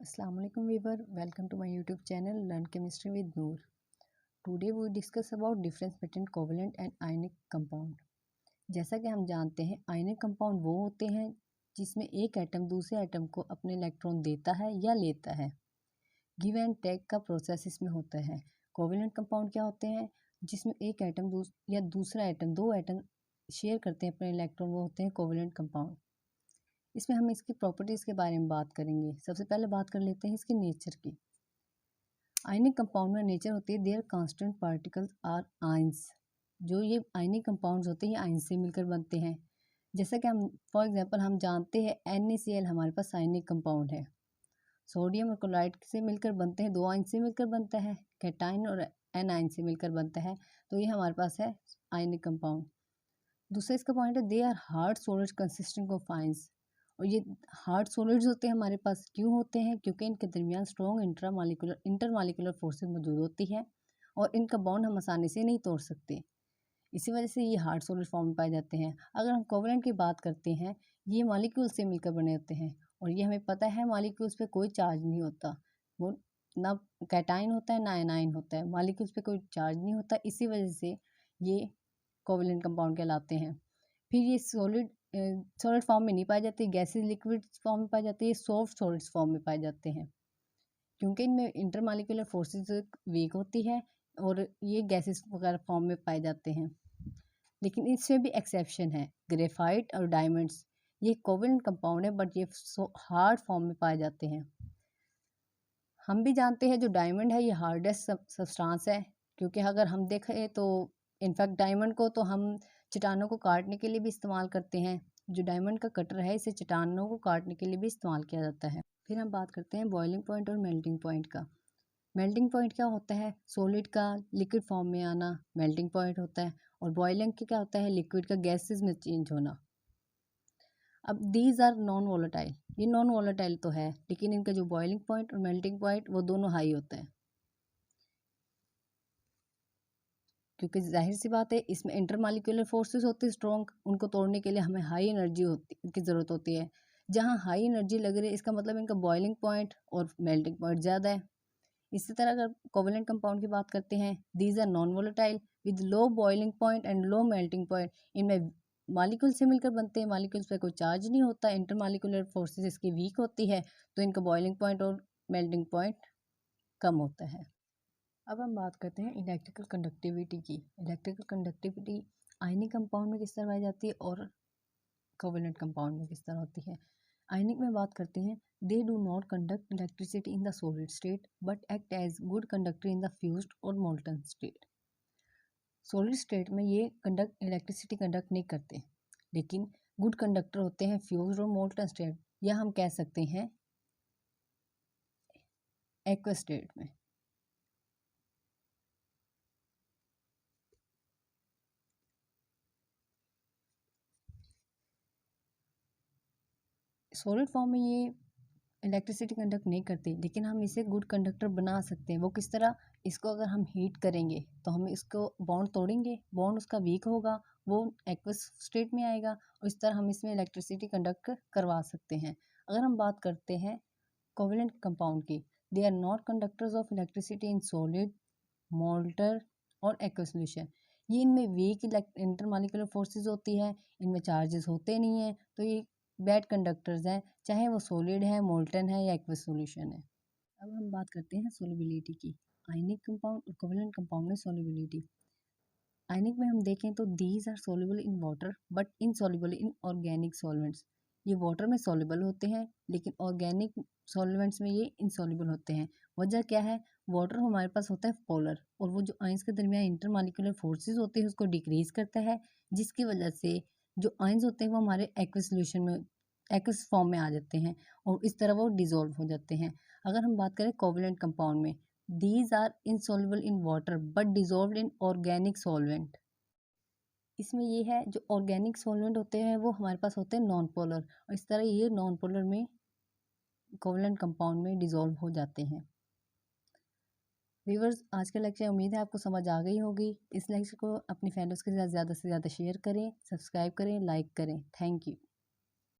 Assalamualaikum viewer, welcome to my YouTube channel Learn Chemistry with Noor. Today we discuss about difference between covalent and ionic compound. जैसा कि हम जानते हैं ionic compound वो होते हैं जिसमें एक एटम दूसरे एटम को अपने इलेक्ट्रॉन देता है या लेता है। गिव एंड टेक का प्रोसेस इसमें होता है। कोवेलेंट कंपाउंड क्या होते हैं जिसमें एक एटम या दूसरा एटम दो एटम शेयर करते हैं अपने इलेक्ट्रॉन, वो होते हैं कोवेलेंट कंपाउंड। इसमें हम इसकी प्रॉपर्टीज़ के बारे में बात करेंगे। सबसे पहले बात कर लेते हैं इसके नेचर की। आयनिक कंपाउंड में नेचर होती है there constant particles are ions. जो ये आयनिक कंपाउंड्स होते हैं ये आयन से मिलकर बनते हैं। जैसा कि हम फॉर एग्जांपल हम जानते हैं NaCl हमारे पास आयनिक कंपाउंड है। सोडियम और क्लोराइड से मिलकर बनते हैं, दो आयन से मिलकर बनता है। कैटाइन और एनाइन से मिलकर बनता है, तो ये हमारे पास है आयनिक कंपाउंड। दूसरा इसका पॉइंट है they are hard solids consisting of ions. और ये हार्ड सॉलिड्स होते हैं हमारे पास, क्यों होते हैं? क्योंकि इनके दरमियान स्ट्रॉन्ग इंटरमालिकुलर फोर्सेस मौजूद होती है और इनका बॉन्ड हम आसानी से नहीं तोड़ सकते। इसी वजह से ये हार्ड सॉलिड फॉर्म में पाए जाते हैं। अगर हम कोवेलेंट की बात करते हैं, ये मॉलिक्यूल से मिलकर बने होते हैं और ये हमें पता है मॉलिक्यूल्स पे कोई चार्ज नहीं होता। वो ना कैटाइन होता है ना एनाइन होता है, मॉलिक्यूल्स पे कोई चार्ज नहीं होता। इसी वजह से ये कोवेलेंट कंपाउंड कहलाते हैं। फिर ये सॉलिड फॉर्म में नहीं पाए जाते, गैसेस लिक्विड फॉर्म में पाए जाते हैं, ये सॉफ्ट सॉलिड्स फॉर्म में पाए जाते हैं क्योंकि इनमें इंटरमॉलिक्यूलर फोर्सेस वीक होती है और ये गैसेस वगैरह फॉर्म में पाए जाते हैं। लेकिन इसमें भी एक्सेप्शन है, ग्रेफाइट और डायमंड्स ये कोवेलेंट कंपाउंड है बट ये हार्ड फॉर्म में पाए जाते हैं। हम भी जानते हैं जो डायमंड है ये हार्डेस्ट सब्सटेंस है, क्योंकि अगर हम देखें तो इनफैक्ट डायमंड को तो हम चट्टानों को काटने के लिए भी इस्तेमाल करते हैं। जो डायमंड का कटर है इसे चट्टानों को काटने के लिए भी इस्तेमाल किया जाता है। फिर हम बात करते हैं बॉइलिंग पॉइंट और मेल्टिंग पॉइंट का। मेल्टिंग पॉइंट क्या होता है? सॉलिड का लिक्विड फॉर्म में आना मेल्टिंग पॉइंट होता है। और बॉइलिंग क्या होता है? लिक्विड का गैसेस में चेंज होना। अब दीज आर नॉन वोलेटाइल, ये नॉन वोलेटाइल तो है लेकिन इनका जो बॉइलिंग पॉइंट और मेल्टिंग पॉइंट वो दोनों हाई होता है, क्योंकि जाहिर सी बात है इसमें इंटरमॉलिक्यूलर फोर्सेस होते हैं स्ट्रॉन्ग, उनको तोड़ने के लिए हमें हाई एनर्जी की ज़रूरत होती है। जहाँ हाई एनर्जी लग रही है इसका मतलब इनका बॉइलिंग पॉइंट और मेल्टिंग पॉइंट ज़्यादा है। इसी तरह अगर कोवेलेंट कंपाउंड की बात करते हैं, these are non volatile with low boiling point and low melting point. इनमें मॉलिक्यूल से मिलकर बनते हैं, मॉलिक्यूल्स पे कोई चार्ज नहीं होता, इंटरमॉलिक्यूलर फोर्सेस इसकी वीक होती है, तो इनका बॉइलिंग पॉइंट और मेल्टिंग पॉइंट कम होता है। अब हम बात करते हैं इलेक्ट्रिकल कंडक्टिविटी की। इलेक्ट्रिकल कंडक्टिविटी आयनिक कंपाउंड में किस तरह पाई जाती है और कोवेलेंट कंपाउंड में किस तरह होती है। आयनिक में बात करते हैं they do not conduct electricity in the solid state but act as good conductor in the fused और मोल्टन स्टेट। सॉलिड स्टेट में ये इलेक्ट्रिसिटी कंडक्ट नहीं करते लेकिन गुड कंडक्टर होते हैं फ्यूज्ड और मोल्टन स्टेट, या हम कह सकते हैं एक्वस स्टेट में। सॉलिड फॉर्म में ये इलेक्ट्रिसिटी कंडक्ट नहीं करते लेकिन हम इसे गुड कंडक्टर बना सकते हैं। वो किस तरह? इसको अगर हम हीट करेंगे तो हम इसको बॉन्ड तोड़ेंगे, बॉन्ड उसका वीक होगा, वो एक्वस स्टेट में आएगा और इस तरह हम इसमें इलेक्ट्रिसिटी कंडक्ट करवा सकते हैं। अगर हम बात करते हैं कोवेलेंट कंपाउंड की, they are not conductors of electricity in solid, molten और एक्वस सॉल्यूशन। ये इनमें वीक इंटरमॉलिक्यूलर फोर्सेस होती है, इनमें चार्जेस होते नहीं हैं, तो ये बैड कंडक्टर्स हैं, चाहे वो सॉलिड है, मोल्टन है या एक्वस सॉल्यूशन है। अब हम बात करते हैं सॉल्युबिलिटी की। आयनिक कंपाउंड और कोवेलेंट कंपाउंड में सॉल्युबिलिटी। आयनिक में हम देखें तो these are soluble in water but insoluble in organic solvents. ये वाटर में सॉल्युबल होते हैं लेकिन ऑर्गेनिक सॉल्वेंट्स में ये इनसॉल्युबल होते हैं। वजह क्या है? वाटर हमारे पास होता है पोलर और वो जो आयंस के दरमियान इंटरमॉलिक्यूलर फोर्सेस होते हैं उसको डिक्रीज करता है, जिसकी वजह से जो आयंस होते हैं वो हमारे एक्वस सॉल्यूशन में एक्वस फॉर्म में आ जाते हैं और इस तरह वो डिजोल्व हो जाते हैं। अगर हम बात करें कोवेलेंट कंपाउंड में, these are insoluble in water but dissolve in organic solvent. इसमें ये है जो ऑर्गेनिक सॉल्वेंट होते हैं वो हमारे पास होते हैं नॉन पोलर और इस तरह ये नॉन पोलर में कोवेलेंट कंपाउंड में डिजोल्व हो जाते हैं। व्यूअर्स, आज का लेक्चर उम्मीद है आपको समझ आ गई होगी। इस लेक्चर को अपनी फ्रेंड्स के साथ ज़्यादा से ज़्यादा शेयर करें, सब्सक्राइब करें, लाइक करें। Thank you.